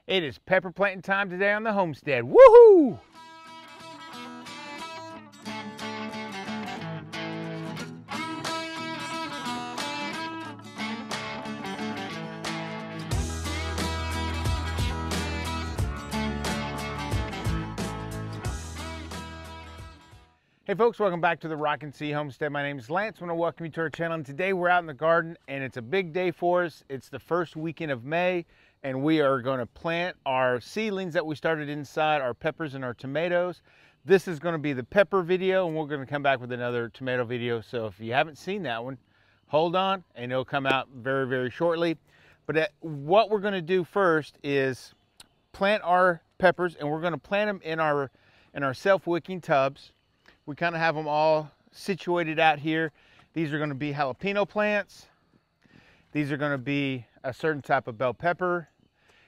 It is pepper planting time today on the homestead. Woohoo! Hey folks, welcome back to the Rockin' Sea Homestead. My name is Lance. I want to welcome you to our channel. And today we're out in the garden and it's a big day for us. It's the first weekend of May and we are going to plant our seedlings that we started inside, our peppers and our tomatoes. This is going to be the pepper video and we're going to come back with another tomato video. So if you haven't seen that one, hold on and it'll come out very, very shortly. But what we're going to do first is plant our peppers, and we're going to plant them in our self-wicking tubs. We kind of have them all situated out here. These are going to be jalapeno plants. These are going to be a certain type of bell pepper.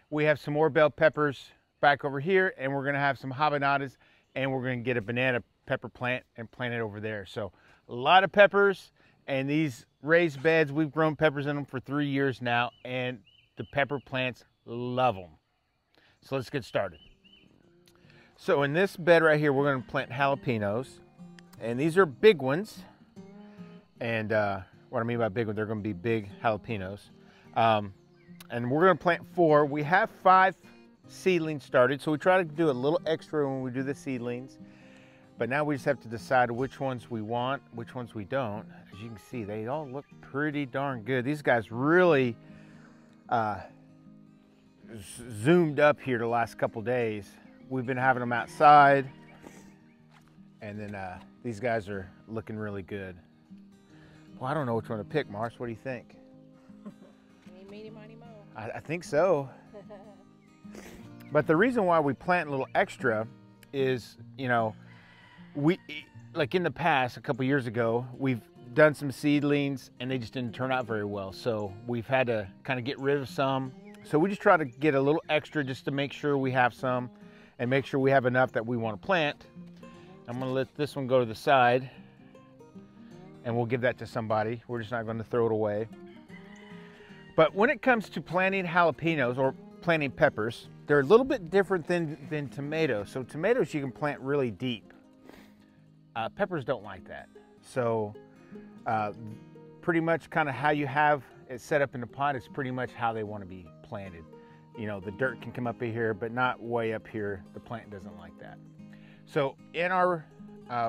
We have some more bell peppers back over here, and we're going to have some habanadas, and we're going to get a banana pepper plant and plant it over there. So a lot of peppers, and these raised beds, we've grown peppers in them for 3 years now, and the pepper plants love them. So let's get started. So in this bed right here, we're going to plant jalapenos. And these are big ones. And what I mean by big ones, they're going to be big jalapenos. And we're going to plant 4. We have 5 seedlings started, so we try to do a little extra when we do the seedlings. But now we just have to decide which ones we want, which ones we don't. As you can see, they all look pretty darn good. These guys really zoomed up here the last couple days. We've been having them outside. And then these guys are looking really good. Well, I don't know which one to pick, Mars. What do you think? Meeny, miny, mo. I think so. But the reason why we plant a little extra is, you know, like in the past, a couple years ago, we've done some seedlings and they just didn't turn out very well. So we've had to kind of get rid of some. So we just try to get a little extra just to make sure we have some and make sure we have enough that we want to plant. I'm going to let this one go to the side and we'll give that to somebody. We're just not going to throw it away. But when it comes to planting jalapenos or planting peppers, they're a little bit different than tomatoes. So tomatoes you can plant really deep. Peppers don't like that. So pretty much kind of how you have it set up in the pot is pretty much how they want to be planted. You know, the dirt can come up in here, but not way up here. The plant doesn't like that. So in our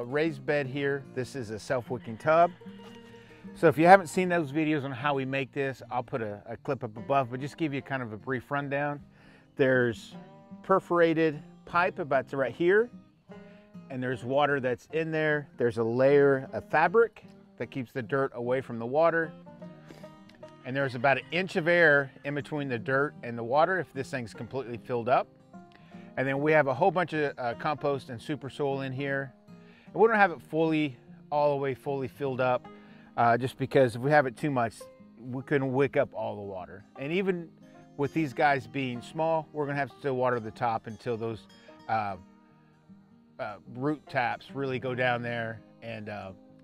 raised bed here, this is a self-wicking tub. So if you haven't seen those videos on how we make this, I'll put a clip up above, but just give you kind of a brief rundown. There's perforated pipe about right here, and there's water that's in there. There's a layer of fabric that keeps the dirt away from the water. And there's about 1 inch of air in between the dirt and the water if this thing's completely filled up. And then we have a whole bunch of compost and super soil in here. And we don't have it all the way fully filled up, just because if we have it too much, we couldn't wick up all the water. And even with these guys being small, we're gonna have to still water the top until those root taps really go down there and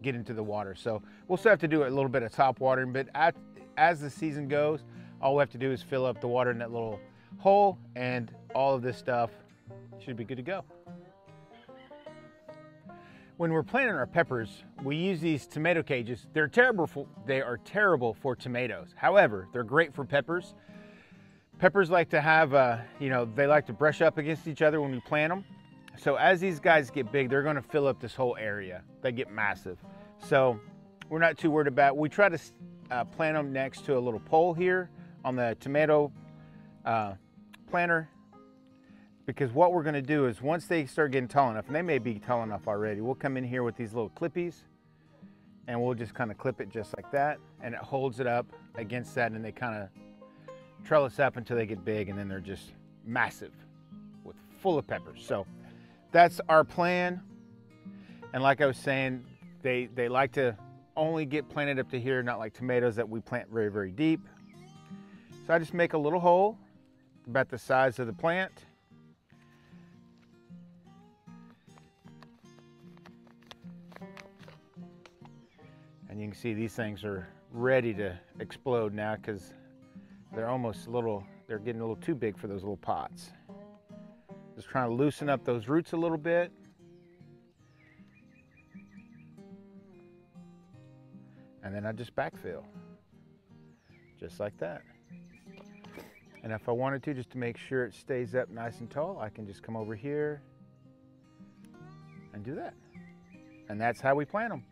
get into the water. So we'll still have to do a little bit of top watering, but as the season goes, all we have to do is fill up the water in that little hole and all of this stuff should be good to go. When we're planting our peppers, we use these tomato cages. They are terrible for tomatoes. However, they're great for peppers. Peppers like to have, you know, they like to brush up against each other when we plant them. So as these guys get big, they're going to fill up this whole area. They get massive. So we're not too worried about it. We try to plant them next to a little pole here on the tomato planter, because what we're going to do is once they start getting tall enough, and they may be tall enough already, we'll come in here with these little clippies and we'll just kind of clip it just like that, and it holds it up against that, and they kind of trellis up until they get big, and then they're just massive full of peppers. So that's our plan. And like I was saying, they like to only get planted up to here, not like tomatoes that we plant very, very deep. So I just make a little hole about the size of the plant. And you can see these things are ready to explode now because they're almost a little They're getting a little too big for those little pots. Just trying to loosen up those roots a little bit. And then I just backfill, just like that. And if I wanted to, just to make sure it stays up nice and tall, I can just come over here and do that. And that's how we plant them.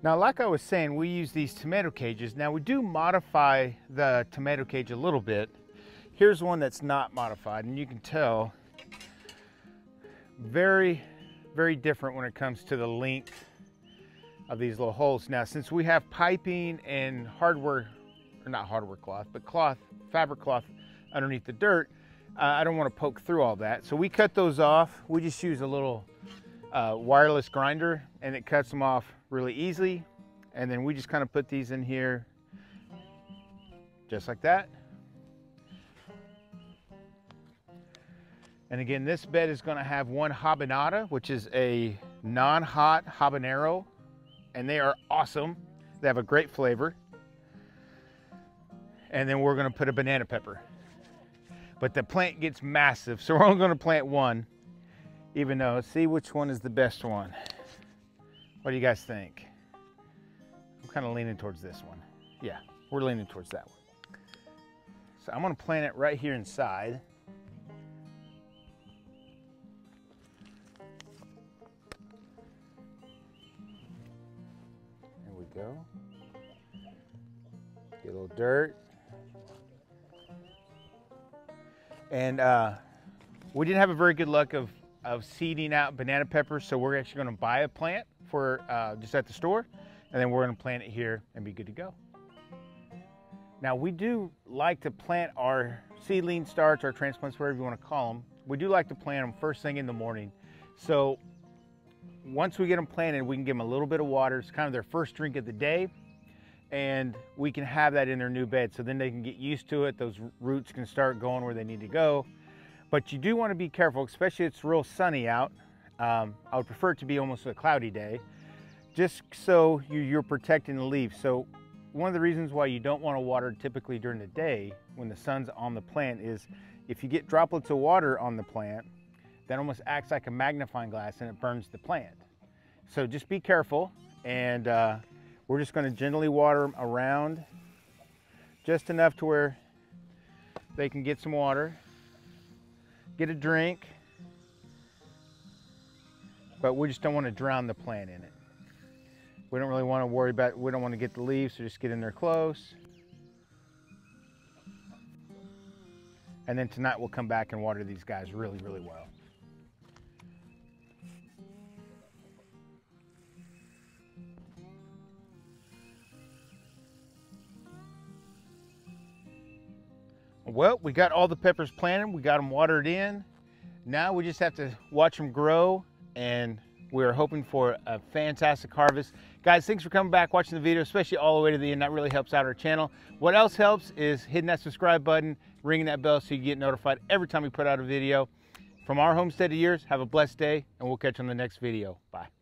Now, like I was saying, we use these tomato cages. Now, we do modify the tomato cage a little bit. Here's one that's not modified, and you can tell very, very different when it comes to the length of these little holes. Now, since we have piping and hardware, or not hardware cloth, but cloth, fabric cloth underneath the dirt, I don't want to poke through all that. So we cut those off. We just use a little wireless grinder, and it cuts them off really easily. And then we just kind of put these in here just like that. And again, this bed is going to have one habanada, which is a non-hot habanero, and they are awesome. They have a great flavor. And then we're going to put a banana pepper. But the plant gets massive, so we're only going to plant one, even though, see which one is the best one. What do you guys think? I'm kind of leaning towards this one. Yeah, we're leaning towards that one. So I'm going to plant it right here inside. There we go. Get a little dirt. And we didn't have a very good luck of seeding out banana peppers, so we're actually going to buy a plant for just at the store, and then we're going to plant it here and be good to go. Now, we do like to plant our seedling starts, our transplants, whatever you want to call them. We do like to plant them first thing in the morning. So once we get them planted, we can give them a little bit of water. It's kind of their first drink of the day, and we can have that in their new bed, so then they can get used to it. Those roots can start going where they need to go. But you do want to be careful, especially if it's real sunny out. I would prefer it to be almost a cloudy day, just so you're protecting the leaves. So one of the reasons why you don't want to water typically during the day when the sun's on the plant is if you get droplets of water on the plant, that almost acts like a magnifying glass and it burns the plant. So just be careful, and we're just going to gently water them around, just enough to where they can get some water, get a drink, but we just don't want to drown the plant in it. We don't really want to worry about, we don't want to get the leaves, so just get in there close. And then tonight we'll come back and water these guys really, really well. Well, we got all the peppers planted, we got them watered in. Now we just have to watch them grow, and we're hoping for a fantastic harvest. Guys, thanks for coming back, watching the video, especially all the way to the end. That really helps out our channel. What else helps is hitting that subscribe button, ringing that bell so you get notified every time we put out a video. From our homestead to yours, have a blessed day, and we'll catch you on the next video. Bye.